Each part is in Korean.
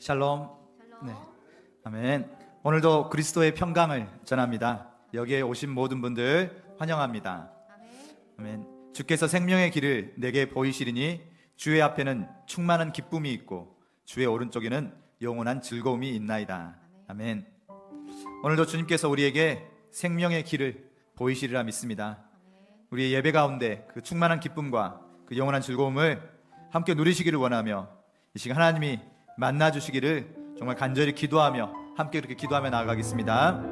샬롬. 네. 아멘. 오늘도 그리스도의 평강을 전합니다. 여기에 오신 모든 분들 환영합니다. 아멘. 주께서 생명의 길을 내게 보이시리니 주의 앞에는 충만한 기쁨이 있고 주의 오른쪽에는 영원한 즐거움이 있나이다. 아멘. 오늘도 주님께서 우리에게 생명의 길을 보이시리라 믿습니다. 우리의 예배 가운데 그 충만한 기쁨과 그 영원한 즐거움을 함께 누리시기를 원하며 이 시간 하나님이 만나주시기를 정말 간절히 기도하며 함께 그렇게 기도하며 나아가겠습니다.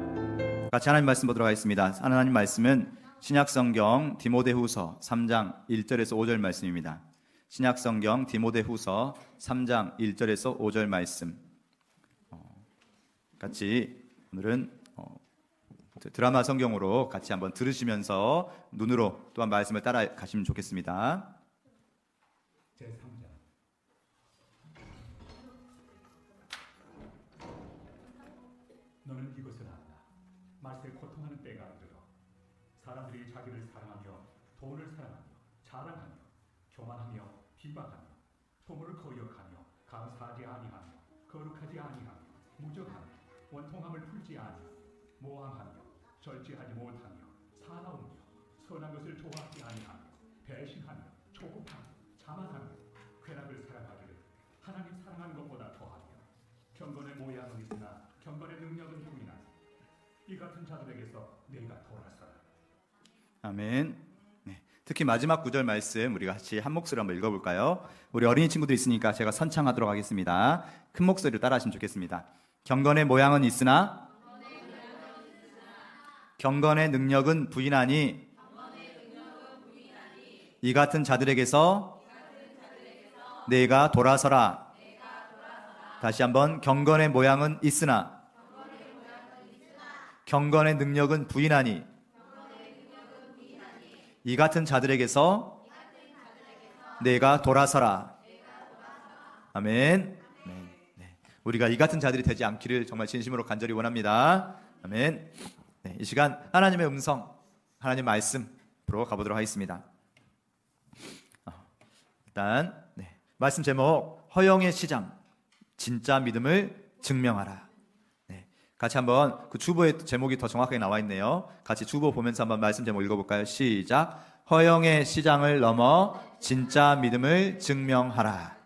같이 하나님 말씀 보도록 하겠습니다. 하나님 말씀은 신약성경 디모데후서 3장 1절에서 5절 말씀입니다. 신약성경 디모데후서 3장 1절에서 5절 말씀 같이 오늘은 드라마 성경으로 같이 한번 들으시면서 눈으로 또한 말씀을 따라 가시면 좋겠습니다. 제3장 너는 이것을 안다. 말세 고통하는 때가 이르러 사람들이 자기를 사랑하며 돈을 사랑하며 자랑하며 교만하며 비방하며 부모를 거역하며 감사하지 아니하며 거룩하지 아니하며 무정하며 원통함을 풀지 아니하며 모함하며 절제하지 못하며 사나우며 선한 것을 좋아하지 아니하며 배신하며 조급하며 자만하며 쾌락을 사랑하기를 하나님 사랑하는 것보다 더하며 경건의 모양은 있으나 경건의 능력은 부인하니 이 같은 자들에게서 내가 돌아서라. 아멘. 네, 특히 마지막 구절 말씀 우리가 같이 한 목소리로 한번 읽어볼까요? 우리 어린이 친구들 있으니까 제가 선창하도록 하겠습니다. 큰 목소리로 따라하시면 좋겠습니다. 경건의 모양은 있으나 경건의 능력은 부인하니 이 같은 자들에게서 내가 돌아서라. 다시 한번 경건의 모양은 있으나 경건의 능력은 부인하니 이 같은 자들에게서 내가 돌아서라. 아멘. 네. 우리가 이 같은 자들이 되지 않기를 정말 진심으로 간절히 원합니다. 아멘. 네, 이 시간 하나님의 음성, 하나님 말씀으로 가보도록 하겠습니다. 일단 말씀 제목 허영의 시장, 진짜 믿음을 증명하라. 네, 같이 한번 그 주보의 제목이 더 정확하게 나와 있네요. 같이 주보 보면서 한번 말씀 제목 읽어볼까요? 시작. 허영의 시장을 넘어 진짜 믿음을 증명하라.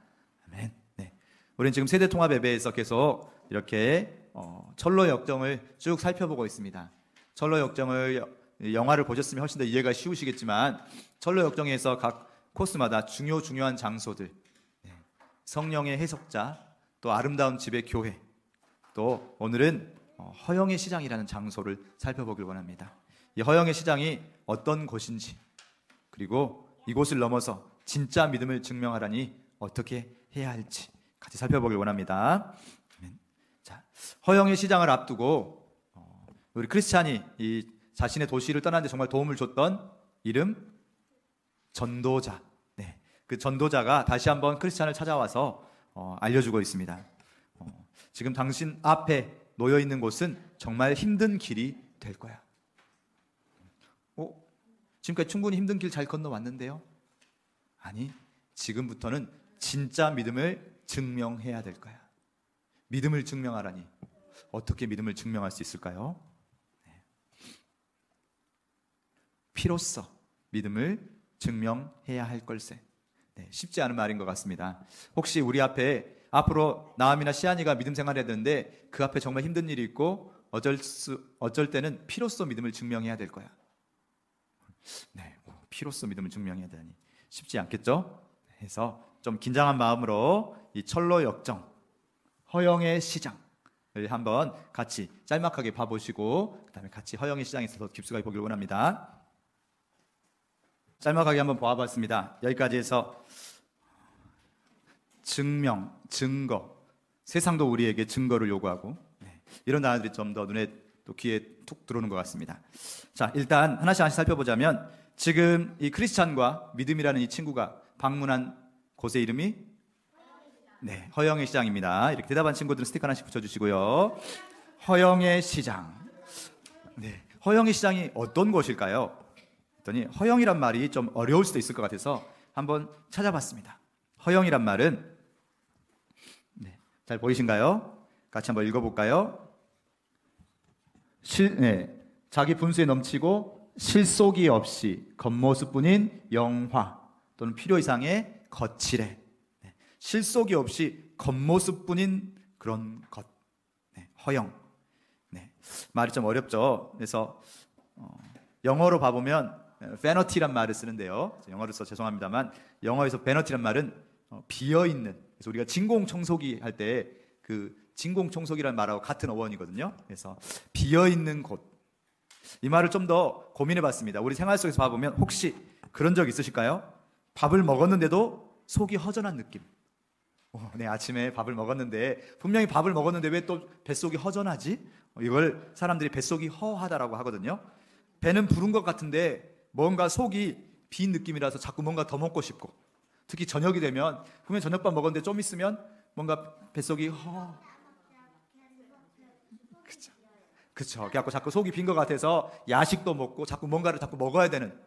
아멘. 네, 우리는 지금 세대통합 예배에서 계속 이렇게 철로 역정을 쭉 살펴보고 있습니다. 철로 역정을 영화를 보셨으면 훨씬 더 이해가 쉬우시겠지만 철로 역정에서 각 코스마다 중요한 장소들, 성령의 해석자, 또 아름다운 집의 교회, 또 오늘은 허영의 시장이라는 장소를 살펴보길 원합니다. 이 허영의 시장이 어떤 곳인지, 그리고 이곳을 넘어서 진짜 믿음을 증명하라니 어떻게 해야 할지 같이 살펴보길 원합니다. 자, 허영의 시장을 앞두고 우리 크리스찬이 이 자신의 도시를 떠나는데 정말 도움을 줬던 이름 전도자. 네, 그 전도자가 다시 한번 크리스찬을 찾아와서 알려주고 있습니다. 지금 당신 앞에 놓여 있는 곳은 정말 힘든 길이 될 거야. 지금까지 충분히 힘든 길 잘 건너왔는데요? 아니, 지금부터는 진짜 믿음을 증명해야 될 거야. 믿음을 증명하라니 어떻게 믿음을 증명할 수 있을까요? 피로써 믿음을 증명해야 할 걸세. 네, 쉽지 않은 말인 것 같습니다. 혹시 우리 앞에 앞으로 나암이나 시안이가 믿음 생활해야 되는데 그 앞에 정말 힘든 일이 있고 어쩔 때는 피로써 믿음을 증명해야 될 거야. 네, 피로써 믿음을 증명해야 되니 쉽지 않겠죠? 해서 좀 긴장한 마음으로 이 철로 역정, 허영의 시장을 한번 같이 짤막하게 봐보시고 그 다음에 같이 허영의 시장에서 더 깊숙하게 보길 원합니다. 짤막하게 한번 보아봤습니다. 여기까지 해서 증명, 증거, 세상도 우리에게 증거를 요구하고 이런 단어들이 좀 더 눈에 또 귀에 툭 들어오는 것 같습니다. 자, 일단 하나씩 살펴보자면 지금 이 크리스찬과 믿음이라는 이 친구가 방문한 곳의 이름이 허영의 시장입니다. 이렇게 대답한 친구들은 스티커 하나씩 붙여주시고요. 허영의 시장. 허영의 시장이 어떤 곳일까요? 했더니 허영이란 말이 좀 어려울 수도 있을 것 같아서 한번 찾아봤습니다. 허영이란 말은 잘 보이신가요? 같이 한번 읽어볼까요? 자기 분수에 넘치고 실속이 없이 겉모습뿐인 영화 또는 필요 이상의 거칠애. 실속이 없이 겉모습뿐인 그런 것. 허영. 말이 좀 어렵죠. 그래서 영어로 봐보면 vanity 말을 쓰는데요. 영어로 써 죄송합니다만 영어에서 vanity란 말은 비어있는. 그래서 우리가 진공청소기 할 때 그 진공청소기라는 말하고 같은 어원이거든요. 그래서 비어있는 곳. 이 말을 좀 더 고민해봤습니다. 우리 생활 속에서 봐보면 혹시 그런 적 있으실까요? 밥을 먹었는데도 속이 허전한 느낌. 네, 아침에 밥을 먹었는데 분명히 밥을 먹었는데 왜 또 뱃속이 허전하지? 이걸 사람들이 뱃속이 허하다라고 하거든요. 배는 부른 것 같은데 뭔가 속이 빈 느낌이라서 자꾸 뭔가 더 먹고 싶고, 특히 저녁이 되면 분명히 저녁밥 먹었는데 좀 있으면 뭔가 뱃속이 그쵸. 그래갖고 자꾸 속이 빈 것 같아서 야식도 먹고 자꾸 뭔가를 자꾸 먹어야 되는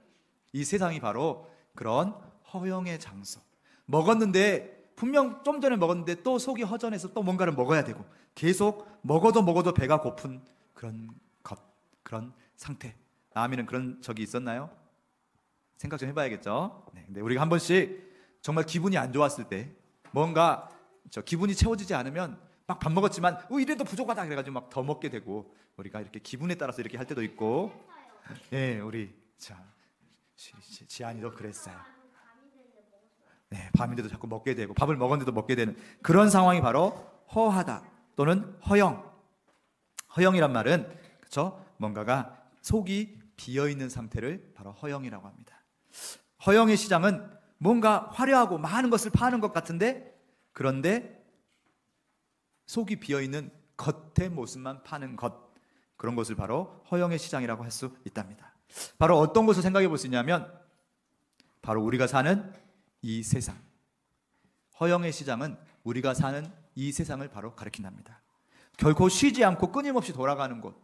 이 세상이 바로 그런 허영의 장소. 먹었는데 분명 좀 전에 먹었는데 또 속이 허전해서 또 뭔가를 먹어야 되고 계속 먹어도 배가 고픈 그런 것, 그런 상태. 아미는 그런 적이 있었나요? 생각 좀 해봐야겠죠. 근데 우리가 한 번씩 정말 기분이 안 좋았을 때 뭔가 기분이 채워지지 않으면 막 밥 먹었지만 이래도 부족하다 그래가지고 막 더 먹게 되고, 우리가 이렇게 기분에 따라서 이렇게 할 때도 있고. 우리 지안이도 그랬어요. 밤인데도 자꾸 먹게 되고 밥을 먹었는데도 먹게 되는 그런 상황이 바로 허하다 또는 허영. 허영이란 말은 그렇죠? 뭔가가 속이 비어 있는 상태를 바로 허영이라고 합니다. 허영의 시장은 뭔가 화려하고 많은 것을 파는 것 같은데, 그런데 속이 비어 있는 겉의 모습만 파는 것, 그런 것을 바로 허영의 시장이라고 할 수 있답니다. 바로 어떤 것을 생각해 볼 수 있냐면 바로 우리가 사는 이 세상. 허영의 시장은 우리가 사는 이 세상을 바로 가리킨답니다. 결코 쉬지 않고 끊임없이 돌아가는 곳,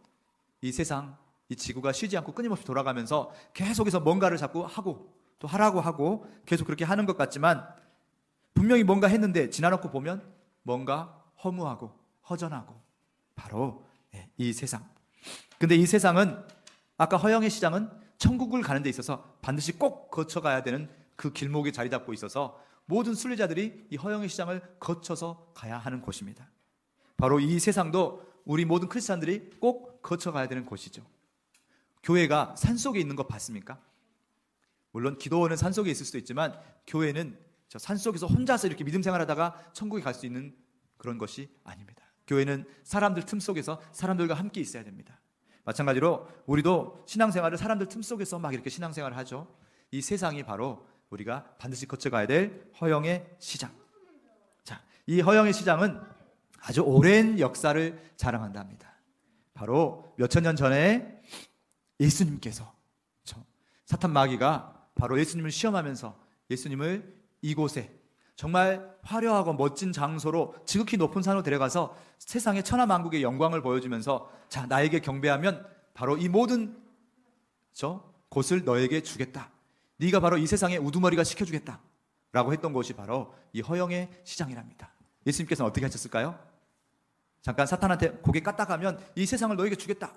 이 세상, 이 지구가 쉬지 않고 끊임없이 돌아가면서 계속해서 뭔가를 자꾸 하고 또 하라고 하고 계속 그렇게 하는 것 같지만, 분명히 뭔가 했는데 지나놓고 보면 뭔가 허무하고 허전하고 바로 이 세상. 근데 이 세상은, 아까 허영의 시장은 천국을 가는 데 있어서 반드시 꼭 거쳐가야 되는 그 길목에 자리 잡고 있어서 모든 순례자들이 이 허영의 시장을 거쳐서 가야 하는 곳입니다. 바로 이 세상도 우리 모든 크리스찬들이 꼭 거쳐가야 되는 곳이죠. 교회가 산속에 있는 거 봤습니까? 물론 기도원은 산속에 있을 수도 있지만 교회는 저 산속에서 혼자서 이렇게 믿음 생활하다가 천국에 갈 수 있는 그런 것이 아닙니다. 교회는 사람들 틈 속에서 사람들과 함께 있어야 됩니다. 마찬가지로 우리도 신앙생활을 사람들 틈 속에서 막 이렇게 신앙생활을 하죠. 이 세상이 바로 우리가 반드시 거쳐가야 될 허영의 시장. 자, 이 허영의 시장은 아주 오랜 역사를 자랑한답니다. 바로 몇천 년 전에 예수님께서, 사탄 마귀가 바로 예수님을 시험하면서 예수님을 이곳에 정말 화려하고 멋진 장소로 지극히 높은 산으로 데려가서 세상의 천하만국의 영광을 보여주면서, 자, 나에게 경배하면 바로 이 모든 곳을 너에게 주겠다. 네가 바로 이 세상의 우두머리가 시켜주겠다 라고 했던 곳이 바로 이 허영의 시장이랍니다. 예수님께서는 어떻게 하셨을까요? 잠깐 사탄한테 고개 까딱하면 이 세상을 너에게 주겠다.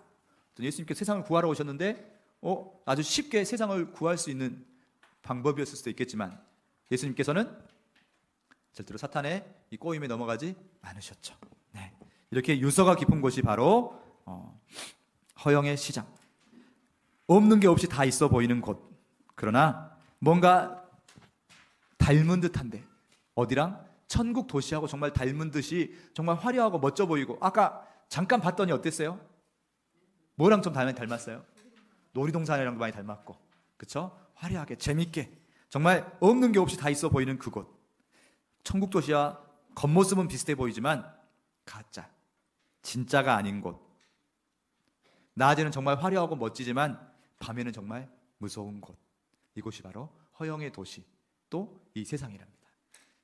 예수님께서 세상을 구하러 오셨는데 아주 쉽게 세상을 구할 수 있는 방법이었을 수도 있겠지만, 예수님께서는 절대로 사탄의 이 꼬임에 넘어가지 않으셨죠. 이렇게 유서가 깊은 곳이 바로 허영의 시장. 없는 게 없이 다 있어 보이는 곳. 그러나 뭔가 닮은 듯한데, 어디랑? 천국 도시하고 정말 닮은 듯이 정말 화려하고 멋져 보이고, 아까 잠깐 봤더니 어땠어요? 뭐랑 좀 닮았어요? 놀이동산이랑도 많이 닮았고, 그쵸? 화려하게 재밌게 정말 없는 게 없이 다 있어 보이는 그곳. 천국 도시와 겉모습은 비슷해 보이지만 가짜, 진짜가 아닌 곳. 낮에는 정말 화려하고 멋지지만 밤에는 정말 무서운 곳. 이곳이 바로 허영의 도시, 또 이 세상이랍니다.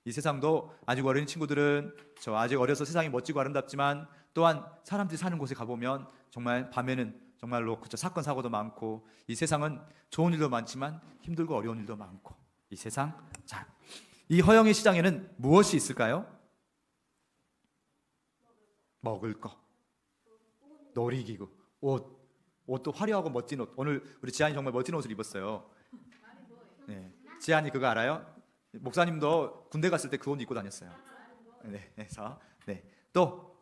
이 세상도 아직 어린 친구들은 아직 어려서 세상이 멋지고 아름답지만, 또한 사람들이 사는 곳에 가보면 정말 밤에는 정말로 사건 사고도 많고, 이 세상은 좋은 일도 많지만 힘들고 어려운 일도 많고, 이 세상. 자, 이 허영의 시장에는 무엇이 있을까요? 먹을 거, 놀이기구, 옷도 화려하고 멋진 옷. 오늘 우리 지안이 정말 멋진 옷을 입었어요. 네. 지안이 그거 알아요? 목사님도 군대 갔을 때 그 옷 입고 다녔어요. 네. 그래서 네. 또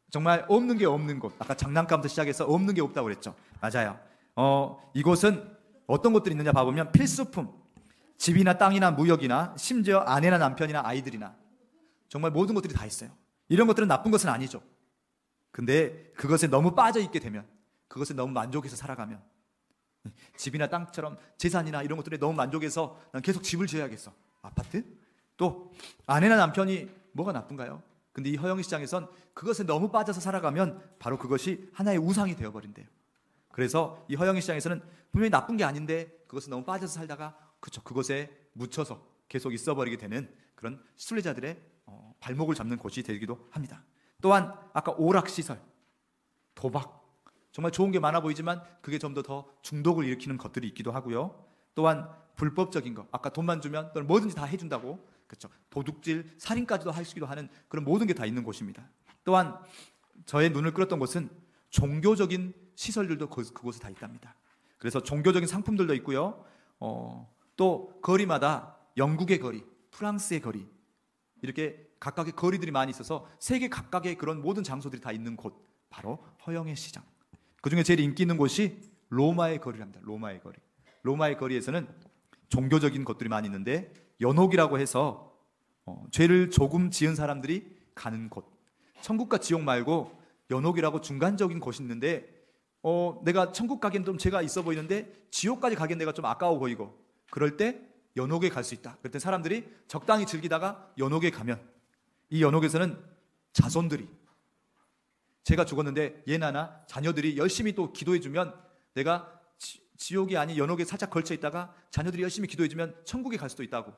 정말 없는 게 없는 곳. 아까 장난감부터 시작해서 없는 게 없다고 그랬죠. 맞아요. 이곳은 어떤 것들이 있느냐 봐보면 필수품, 집이나 땅이나 무역이나 심지어 아내나 남편이나 아이들이나 정말 모든 것들이 다 있어요. 이런 것들은 나쁜 것은 아니죠. 근데 그것에 너무 빠져 있게 되면, 그것에 너무 만족해서 살아가면, 집이나 땅처럼 재산이나 이런 것들에 너무 만족해서 난 계속 집을 지어야겠어. 아파트? 또 아내나 남편이 뭐가 나쁜가요? 근데 이 허영의 시장에선 그것에 너무 빠져서 살아가면 바로 그것이 하나의 우상이 되어버린대요. 그래서 이 허영의 시장에서는 분명히 나쁜 게 아닌데 그것에 너무 빠져서 살다가 그것에 묻혀서 계속 있어버리게 되는 그런 순례자들의 발목을 잡는 곳이 되기도 합니다. 또한 아까 오락시설, 도박, 정말 좋은 게 많아 보이지만 그게 좀 더 중독을 일으키는 것들이 있기도 하고요. 또한 불법적인 것, 아까 돈만 주면 또는 뭐든지 다 해준다고, 그렇죠? 도둑질, 살인까지도 하시기도 하는 그런 모든 게 다 있는 곳입니다. 또한 저의 눈을 끌었던 곳은 종교적인 시설들도 그곳에 다 있답니다. 그래서 종교적인 상품들도 있고요. 또 거리마다 영국의 거리, 프랑스의 거리, 이렇게 각각의 거리들이 많이 있어서 세계 각각의 그런 모든 장소들이 다 있는 곳, 바로 허영의 시장. 그 중에 제일 인기 있는 곳이 로마의 거리랍니다. 로마의 거리. 로마의 거리에서는 종교적인 것들이 많이 있는데 연옥이라고 해서 죄를 조금 지은 사람들이 가는 곳. 천국과 지옥 말고 연옥이라고 중간적인 곳이 있는데 내가 천국 가기엔 좀 죄가 있어 보이는데 지옥까지 가기엔 내가 좀 아까워 보이고, 그럴 때 연옥에 갈 수 있다. 그럴 때 사람들이 적당히 즐기다가 연옥에 가면, 이 연옥에서는 자손들이, 제가 죽었는데 얘나 자녀들이 열심히 또 기도해주면 내가 지옥이 아닌 연옥에 살짝 걸쳐 있다가 자녀들이 열심히 기도해주면 천국에 갈 수도 있다고.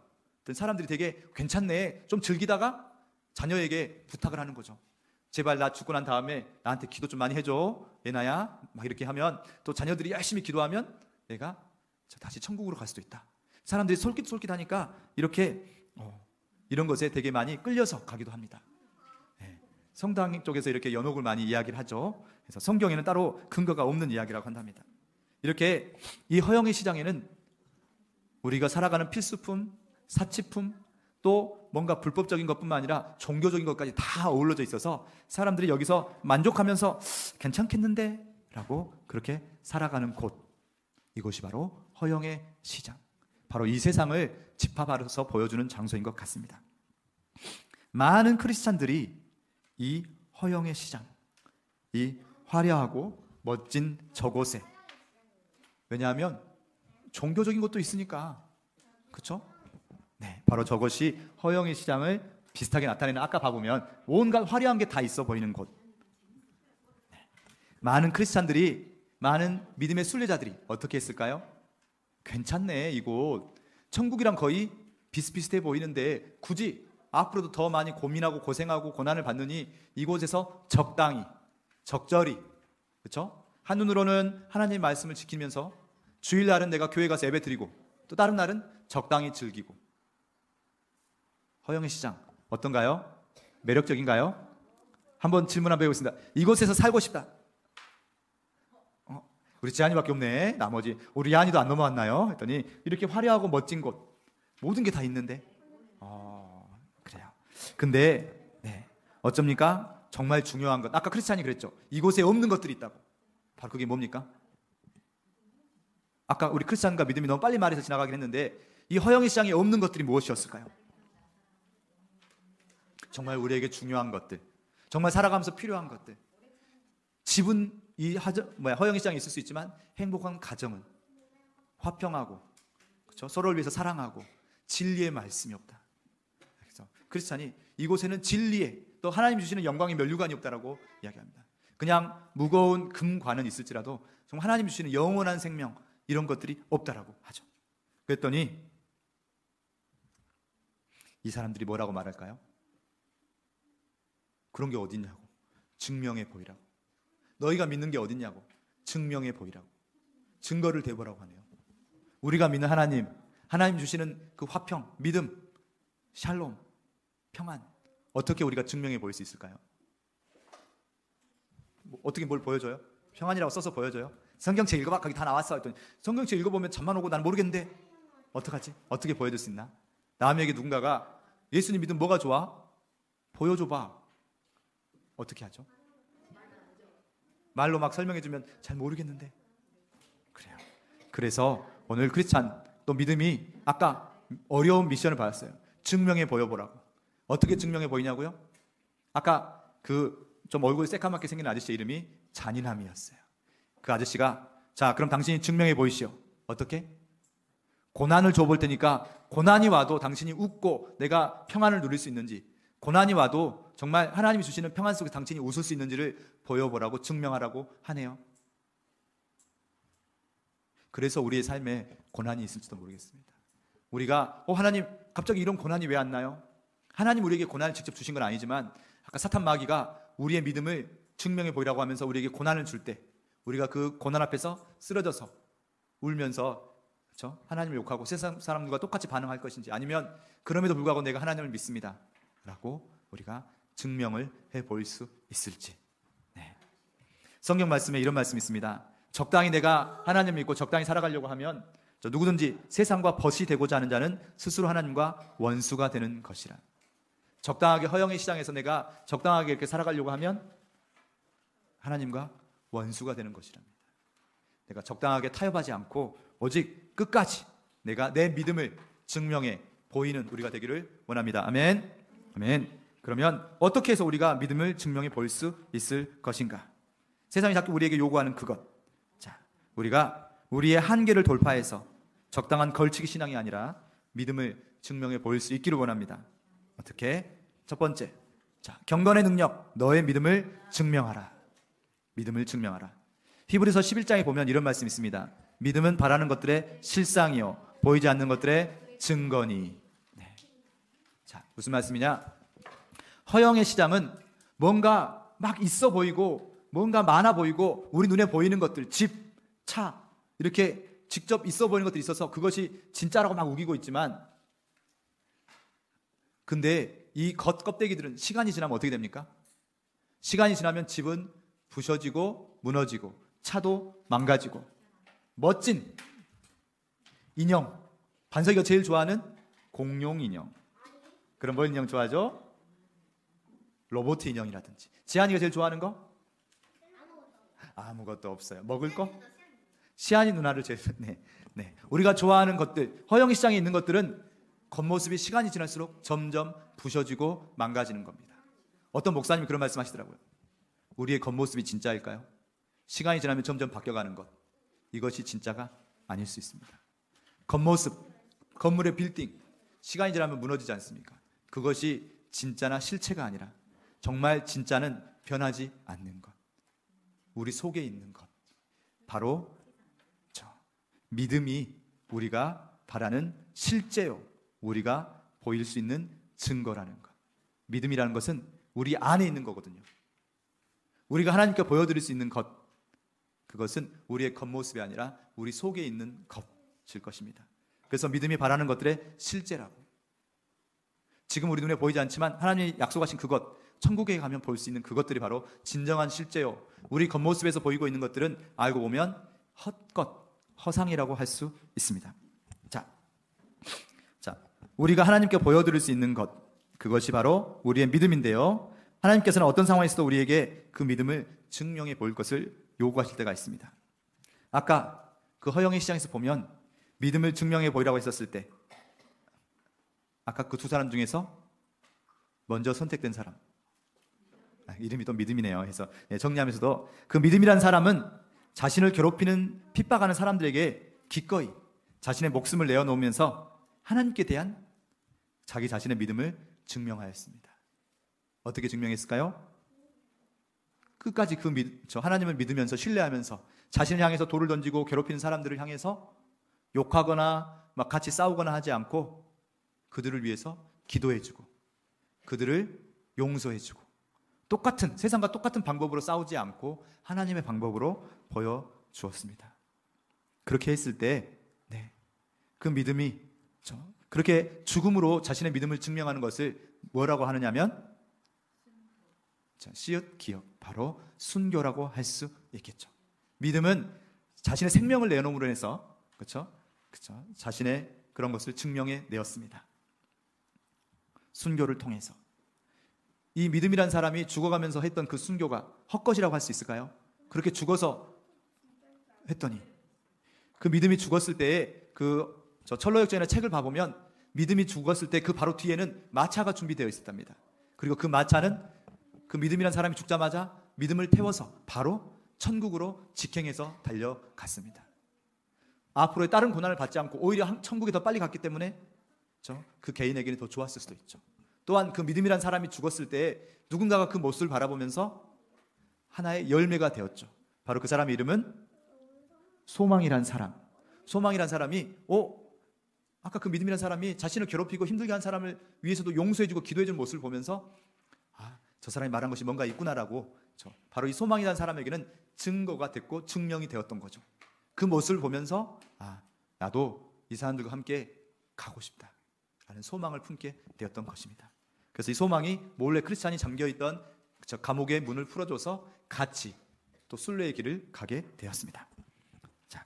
사람들이 되게 괜찮네, 좀 즐기다가 자녀에게 부탁을 하는 거죠. 제발 나 죽고 난 다음에 나한테 기도 좀 많이 해줘, 얘나야. 막 이렇게 하면 또 자녀들이 열심히 기도하면 내가 다시 천국으로 갈 수도 있다. 사람들이 솔깃솔깃하니까 이렇게 이런 것에 되게 많이 끌려서 가기도 합니다. 네. 성당 쪽에서 이렇게 연옥을 많이 이야기를 하죠. 그래서 성경에는 따로 근거가 없는 이야기라고 한답니다. 이렇게 이 허영의 시장에는 우리가 살아가는 필수품, 사치품, 또 뭔가 불법적인 것뿐만 아니라 종교적인 것까지 다 어우러져 있어서 사람들이 여기서 만족하면서 괜찮겠는데? 라고 그렇게 살아가는 곳, 이곳이 바로 허영의 시장, 바로 이 세상을 짚어봐서 보여주는 장소인 것 같습니다. 많은 크리스찬들이 이 허영의 시장, 이 화려하고 멋진 저곳에, 왜냐하면 종교적인 것도 있으니까, 그렇죠? 네, 바로 저것이 허영의 시장을 비슷하게 나타내는, 아까 봐보면 온갖 화려한 게 다 있어 보이는 곳. 네. 많은 크리스찬들이, 많은 믿음의 순례자들이 어떻게 했을까요? 괜찮네, 이곳 천국이랑 거의 비슷비슷해 보이는데 굳이 앞으로도 더 많이 고민하고 고생하고 고난을 받느니 이곳에서 적당히, 적절히, 그렇죠? 한눈으로는 하나님의 말씀을 지키면서 주일날은 내가 교회 가서 예배 드리고 또 다른 날은 적당히 즐기고. 허영의 시장 어떤가요? 매력적인가요? 한번 질문 한번 해보겠습니다. 이곳에서 살고 싶다. 우리 지한이밖에 없네. 나머지 우리 야한이도 안 넘어왔나요? 했더니 이렇게 화려하고 멋진 곳, 모든 게 다 있는데 그래요. 근데 네, 어쩝니까? 정말 중요한 것, 아까 크리스찬이 그랬죠. 이곳에 없는 것들이 있다고. 바로 그게 뭡니까? 아까 우리 크리스찬과 믿음이 너무 빨리 말해서 지나가긴 했는데 이 허영의 시장에 없는 것들이 무엇이었을까요? 정말 우리에게 중요한 것들, 정말 살아가면서 필요한 것들. 집은 허영의 시장에 있을 수 있지만 행복한 가정은, 화평하고, 그렇죠? 서로를 위해서 사랑하고, 진리의 말씀이 없다. 그래서 크리스찬이 이곳에는 진리의, 또 하나님 주시는 영광의 면류관이 없다라고 이야기합니다. 그냥 무거운 금관은 있을지라도 정말 하나님 주시는 영원한 생명, 이런 것들이 없다라고 하죠. 그랬더니 이 사람들이 뭐라고 말할까요? 그런 게 어딨냐고, 증명해 보이라고. 너희가 믿는 게 어딨냐고, 증명해 보이라고, 증거를 대보라고 하네요. 우리가 믿는 하나님 주시는 그 화평, 믿음, 샬롬, 평안, 어떻게 우리가 증명해 보일 수 있을까요? 어떻게 뭘 보여줘요? 평안이라고 써서 보여줘요? 성경책 읽어봐. 거기 다 나왔어. 했더니 성경책 읽어보면 잠만 오고 난 모르겠는데 어떡하지? 어떻게 보여줄 수 있나? 남에게 누군가가 예수님 믿으면 뭐가 좋아? 보여줘봐. 어떻게 하죠? 말로 막 설명해주면 잘 모르겠는데. 그래요. 그래서 오늘 크리스찬 또 믿음이 아까 어려운 미션을 받았어요. 증명해 보여보라고. 어떻게 증명해 보이냐고요? 아까 그 좀 얼굴이 새까맣게 생긴 아저씨 이름이 잔인함이었어요. 그 아저씨가 자 그럼 당신이 증명해 보이시오. 어떻게? 고난을 줘볼 테니까 고난이 와도 당신이 웃고 내가 평안을 누릴 수 있는지, 고난이 와도 정말 하나님이 주시는 평안 속에 당신이 웃을 수 있는지를 보여보라고, 증명하라고 하네요. 그래서 우리의 삶에 고난이 있을지도 모르겠습니다. 우리가 하나님 갑자기 이런 고난이 왜 안 나요? 하나님 우리에게 고난을 직접 주신 건 아니지만 아까 사탄 마귀가 우리의 믿음을 증명해 보이라고 하면서 우리에게 고난을 줄 때 우리가 그 고난 앞에서 쓰러져서 울면서 그렇죠? 하나님을 욕하고 세상 사람들과 똑같이 반응할 것인지, 아니면 그럼에도 불구하고 내가 하나님을 믿습니다 라고 우리가 증명을 해 보일 수 있을지. 네. 성경 말씀에 이런 말씀이 있습니다. 적당히 내가 하나님을 믿고 적당히 살아가려고 하면 누구든지 세상과 벗이 되고자 하는 자는 스스로 하나님과 원수가 되는 것이라. 적당하게 허영의 시장에서 내가 적당하게 이렇게 살아가려고 하면 하나님과 원수가 되는 것이랍니다. 내가 적당하게 타협하지 않고 오직 끝까지 내가 내 믿음을 증명해 보이는 우리가 되기를 원합니다. 아멘. 아멘. 그러면 어떻게 해서 우리가 믿음을 증명해 보일 수 있을 것인가? 세상이 자꾸 우리에게 요구하는 그것. 자, 우리가 우리의 한계를 돌파해서 적당한 걸치기 신앙이 아니라 믿음을 증명해 보일 수 있기를 원합니다. 어떻게? 첫 번째, 자, 경건의 능력, 너의 믿음을 증명하라. 믿음을 증명하라. 히브리서 11장에 보면 이런 말씀이 있습니다. 믿음은 바라는 것들의 실상이요 보이지 않는 것들의 증거니. 네. 자, 무슨 말씀이냐? 허영의 시장은 뭔가 막 있어 보이고 뭔가 많아 보이고 우리 눈에 보이는 것들, 집, 차 이렇게 직접 있어 보이는 것들이 있어서 그것이 진짜라고 막 우기고 있지만, 근데 이 겉껍데기들은 시간이 지나면 어떻게 됩니까? 시간이 지나면 집은 부셔지고 무너지고 차도 망가지고. 멋진 인형, 반석이가 제일 좋아하는 공룡 인형. 그럼 뭐 인형 좋아하죠? 로봇 인형이라든지. 지한이가 제일 좋아하는 거? 아무것도 없어요. 먹을 거? 시안이 누나를 제일 네. 우리가 좋아하는 것들, 허영이 시장에 있는 것들은 겉모습이 시간이 지날수록 점점 부셔지고 망가지는 겁니다. 어떤 목사님이 그런 말씀하시더라고요. 우리의 겉모습이 진짜일까요? 시간이 지나면 점점 바뀌어가는 것, 이것이 진짜가 아닐 수 있습니다. 겉모습, 건물의 빌딩, 시간이 지나면 무너지지 않습니까? 그것이 진짜나 실체가 아니라 정말 진짜는 변하지 않는 것, 우리 속에 있는 것, 바로 믿음이 우리가 바라는 실제요, 우리가 보일 수 있는 증거라는 것. 믿음이라는 것은 우리 안에 있는 거거든요. 우리가 하나님께 보여드릴 수 있는 것, 그것은 우리의 겉모습이 아니라 우리 속에 있는 것일 것입니다. 그래서 믿음이 바라는 것들의 실제라고. 지금 우리 눈에 보이지 않지만 하나님이 약속하신 그것, 천국에 가면 볼 수 있는 그것들이 바로 진정한 실제요, 우리 겉모습에서 보이고 있는 것들은 알고 보면 헛것, 허상이라고 할 수 있습니다. 자, 우리가 하나님께 보여드릴 수 있는 것, 그것이 바로 우리의 믿음인데요. 하나님께서는 어떤 상황에서도 우리에게 그 믿음을 증명해 보일 것을 요구하실 때가 있습니다. 아까 그 허영의 시장에서 보면 믿음을 증명해 보이라고 했었을 때, 아까 그 두 사람 중에서 먼저 선택된 사람, 이름이 또 믿음이네요. 해서 정리하면서도 그 믿음이라는 사람은 자신을 괴롭히는, 핍박하는 사람들에게 기꺼이 자신의 목숨을 내어놓으면서 하나님께 대한 자기 자신의 믿음을 증명하였습니다. 어떻게 증명했을까요? 끝까지 하나님을 믿으면서, 신뢰하면서 자신을 향해서 돌을 던지고 괴롭히는 사람들을 향해서 욕하거나 막 같이 싸우거나 하지 않고 그들을 위해서 기도해주고 그들을 용서해주고, 세상과 똑같은 방법으로 싸우지 않고 하나님의 방법으로 보여주었습니다. 그렇게 했을 때 그 믿음이 그렇게 죽음으로 자신의 믿음을 증명하는 것을 뭐라고 하느냐면 자, 씨읒 기억, 바로 순교라고 할 수 있겠죠. 믿음은 자신의 생명을 내놓음으로 해서 그렇죠? 자신의 그런 것을 증명해 내었습니다. 순교를 통해서. 이 믿음이란 사람이 죽어가면서 했던 그 순교가 헛것이라고 할 수 있을까요? 그렇게 죽어서 했더니 그 믿음이 죽었을 때에 저 철로역전의 책을 봐보면 믿음이 죽었을 때 그 바로 뒤에는 마차가 준비되어 있었답니다. 그리고 그 마차는 그 믿음이란 사람이 죽자마자 믿음을 태워서 바로 천국으로 직행해서 달려갔습니다. 앞으로의 다른 고난을 받지 않고 오히려 천국에 더 빨리 갔기 때문에 그 개인에게는 더 좋았을 수도 있죠. 또한 그 믿음이란 사람이 죽었을 때 누군가가 그 모습을 바라보면서 하나의 열매가 되었죠. 바로 그 사람의 이름은 소망이란 사람. 소망이란 사람이 아까 그 믿음이란 사람이 자신을 괴롭히고 힘들게 한 사람을 위해서도 용서해주고 기도해주는 모습을 보면서 저 사람이 말한 것이 뭔가 있구나라고 바로 이 소망이란 사람에게는 증거가 됐고 증명이 되었던 거죠. 그 모습을 보면서 나도 이 사람들과 함께 가고 싶다 라는 소망을 품게 되었던 것입니다. 그래서 이 소망이 몰래 크리스찬이 잠겨있던 감옥의 문을 풀어줘서 같이 또 순례의 길을 가게 되었습니다. 자,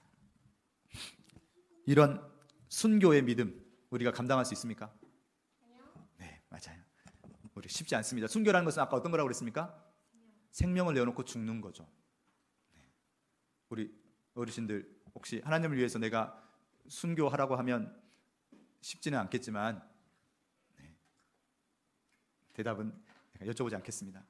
이런 순교의 믿음 우리가 감당할 수 있습니까? 네, 맞아요. 우리 쉽지 않습니다. 순교라는 것은 아까 어떤 거라고 그랬습니까? 생명을 내어놓고 죽는 거죠. 네. 우리 어르신들 혹시 하나님을 위해서 내가 순교하라고 하면 쉽지는 않겠지만 대답은 여쭤보지 않겠습니다.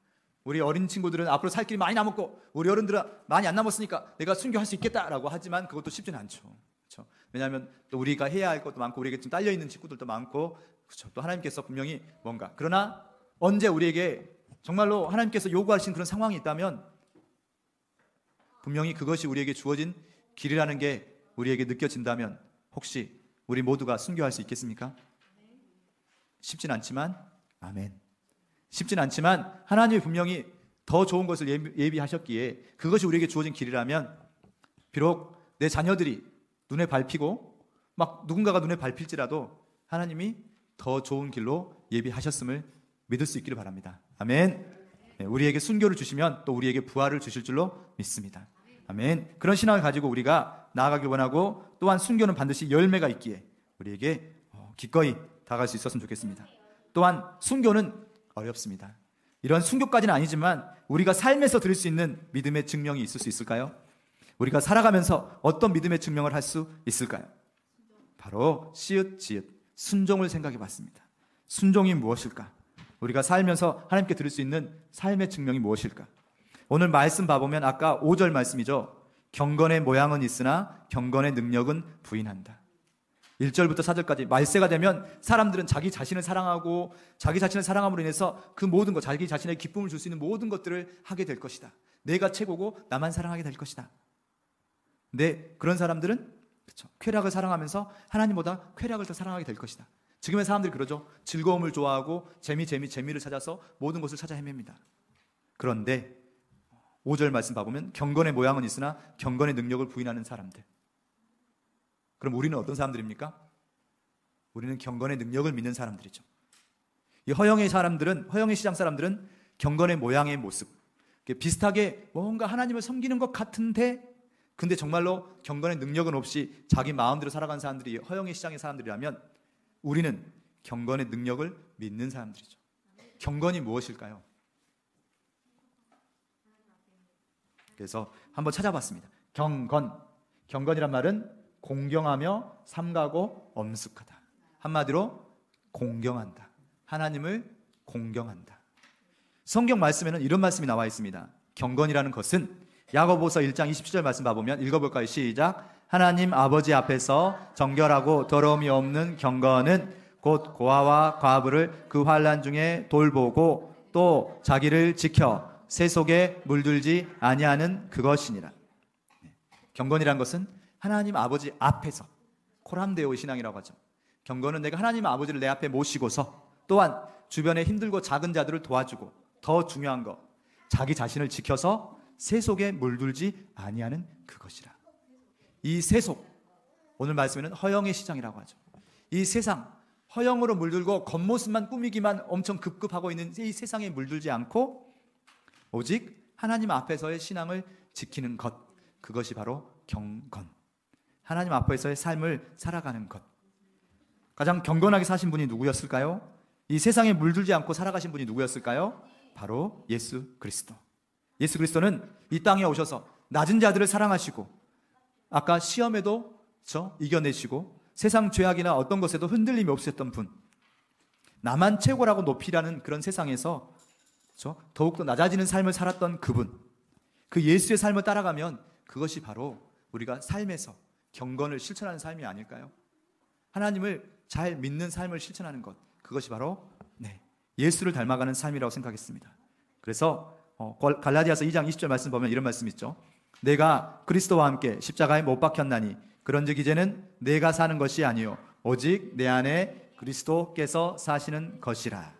우리 어린 친구들은 앞으로 살 길이 많이 남았고 우리 어른들은 많이 안 남았으니까 내가 순교할 수 있겠다라고 하지만 그것도 쉽지는 않죠. 그렇죠? 왜냐하면 또 우리가 해야 할 것도 많고 우리에게 좀 딸려있는 친구들도 많고 그렇죠? 또 하나님께서 분명히 뭔가 그러나 언제 우리에게 정말로 하나님께서 요구하신 그런 상황이 있다면 분명히 그것이 우리에게 주어진 길이라는 게 우리에게 느껴진다면 혹시 우리 모두가 순교할 수 있겠습니까? 쉽진 않지만 아멘. 쉽진 않지만 하나님이 분명히 더 좋은 것을 예비하셨기에 그것이 우리에게 주어진 길이라면 비록 내 자녀들이 눈에 밟히고 막 누군가가 눈에 밟힐지라도 하나님이 더 좋은 길로 예비하셨음을 믿을 수 있기를 바랍니다. 아멘. 네, 우리에게 순교를 주시면 또 우리에게 부활을 주실 줄로 믿습니다. 아멘. 그런 신앙을 가지고 우리가 나아가길 원하고 또한 순교는 반드시 열매가 있기에 우리에게 기꺼이 다가갈 수 있었으면 좋겠습니다. 또한 순교는 어렵습니다. 이런 순교까지는 아니지만 우리가 삶에서 드릴 수 있는 믿음의 증명이 있을 수 있을까요? 우리가 살아가면서 어떤 믿음의 증명을 할 수 있을까요? 바로 씨읒 지읒 순종을 생각해 봤습니다. 순종이 무엇일까? 우리가 살면서 하나님께 드릴 수 있는 삶의 증명이 무엇일까? 오늘 말씀 봐보면 아까 5절 말씀이죠. 경건의 모양은 있으나 경건의 능력은 부인한다. 1절부터 4절까지 말세가 되면 사람들은 자기 자신을 사랑하고 자기 자신을 사랑함으로 인해서 그 모든 것, 자기 자신에게 기쁨을 줄 수 있는 모든 것들을 하게 될 것이다. 내가 최고고 나만 사랑하게 될 것이다. 근데 그런 사람들은 그렇죠, 쾌락을 사랑하면서 하나님보다 쾌락을 더 사랑하게 될 것이다. 지금의 사람들이 그러죠. 즐거움을 좋아하고 재미를 찾아서 모든 것을 찾아 헤맵니다. 그런데 5절 말씀 봐보면 경건의 모양은 있으나 경건의 능력을 부인하는 사람들. 그럼 우리는 어떤 사람들입니까? 우리는 경건의 능력을 믿는 사람들이죠. 이 허영의 사람들은, 허영의 시장 사람들은 경건의 모양의 모습, 비슷하게 뭔가 하나님을 섬기는 것 같은데 근데 정말로 경건의 능력은 없이 자기 마음대로 살아가는 사람들이 허영의 시장의 사람들이라면 우리는 경건의 능력을 믿는 사람들이죠. 경건이 무엇일까요? 그래서 한번 찾아봤습니다. 경건이란 말은 공경하며 삼가고 엄숙하다. 한마디로 공경한다. 하나님을 공경한다. 성경 말씀에는 이런 말씀이 나와 있습니다. 경건이라는 것은 야고보서 1장 27절 말씀 봐보면 읽어볼까요? 시작. 하나님 아버지 앞에서 정결하고 더러움이 없는 경건은 곧 고아와 과부를 그 환난 중에 돌보고 또 자기를 지켜 새 속에 물들지 아니하는 그것이니라. 경건이란 것은 하나님 아버지 앞에서 코람데오 신앙이라고 하죠. 경건은 내가 하나님 아버지를 내 앞에 모시고서 또한 주변에 힘들고 작은 자들을 도와주고 더 중요한 거 자기 자신을 지켜서 새 속에 물들지 아니하는 그것이라. 이 세속, 오늘 말씀에는 허영의 시장이라고 하죠. 이 세상 허영으로 물들고 겉모습만 꾸미기만 엄청 급급하고 있는 이 세상에 물들지 않고 오직 하나님 앞에서의 신앙을 지키는 것, 그것이 바로 경건. 하나님 앞에서의 삶을 살아가는 것. 가장 경건하게 사신 분이 누구였을까요? 이 세상에 물들지 않고 살아가신 분이 누구였을까요? 바로 예수 그리스도. 예수 그리스도는 이 땅에 오셔서 낮은 자들을 사랑하시고, 아까 시험에도 이겨내시고, 세상 죄악이나 어떤 것에도 흔들림이 없으셨던 분, 나만 최고라고 높이라는 그런 세상에서 더욱더 낮아지는 삶을 살았던 그분, 그 예수의 삶을 따라가면 그것이 바로 우리가 삶에서 경건을 실천하는 삶이 아닐까요? 하나님을 잘 믿는 삶을 실천하는 것, 그것이 바로 예수를 닮아가는 삶이라고 생각했습니다. 그래서 갈라디아서 2장 20절 말씀 보면 이런 말씀 있죠. 내가 그리스도와 함께 십자가에 못 박혔나니 그런즉 이제는 내가 사는 것이 아니요 오직 내 안에 그리스도께서 사시는 것이라.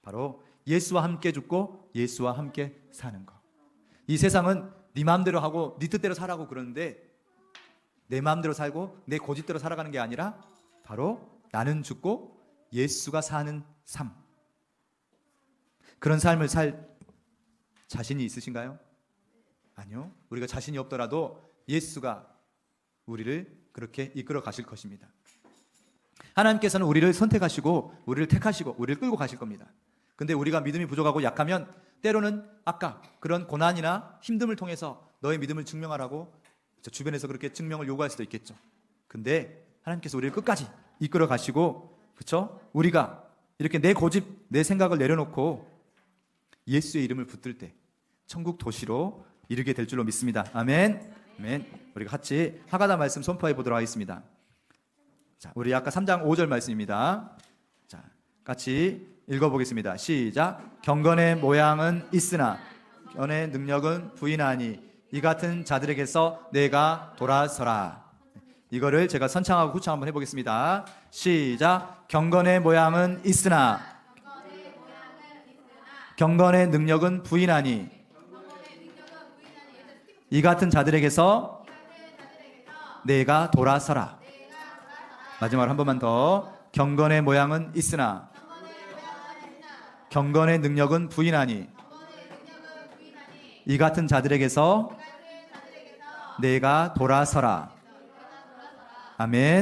바로 예수와 함께 죽고 예수와 함께 사는 것. 이 세상은 네 마음대로 하고 네 뜻대로 살라고 그러는데, 내 마음대로 살고 내 고집대로 살아가는 게 아니라 바로 나는 죽고 예수가 사는 삶, 그런 삶을 살 자신이 있으신가요? 아니요. 우리가 자신이 없더라도 예수가 우리를 그렇게 이끌어 가실 것입니다. 하나님께서는 우리를 선택하시고 우리를 택하시고 우리를 끌고 가실 겁니다. 근데 우리가 믿음이 부족하고 약하면 때로는 아까 그런 고난이나 힘듦을 통해서 너의 믿음을 증명하라고 주변에서 그렇게 증명을 요구할 수도 있겠죠. 근데 하나님께서 우리를 끝까지 이끌어 가시고, 그렇죠? 우리가 이렇게 내 고집, 내 생각을 내려놓고 예수의 이름을 붙들 때 천국 도시로 이르게 될 줄로 믿습니다. 아멘. 아멘. 우리가 같이 하가다 말씀 선포해 보도록 하겠습니다. 자, 우리 아까 3장 5절 말씀입니다. 자, 같이 읽어보겠습니다. 시작. 경건의 모양은 있으나 견의 능력은 부인하니 이 같은 자들에게서 내가 돌아서라. 이거를 제가 선창하고 후창 한번 해보겠습니다. 시작. 경건의 모양은 있으나 경건의 능력은 부인하니 이 같은 자들에게서 내가 돌아서라. 마지막으로 한 번만 더. 경건의 모양은 있으나 경건의 능력은 부인하니 이 같은 자들에게서 내가 돌아서라. 아멘.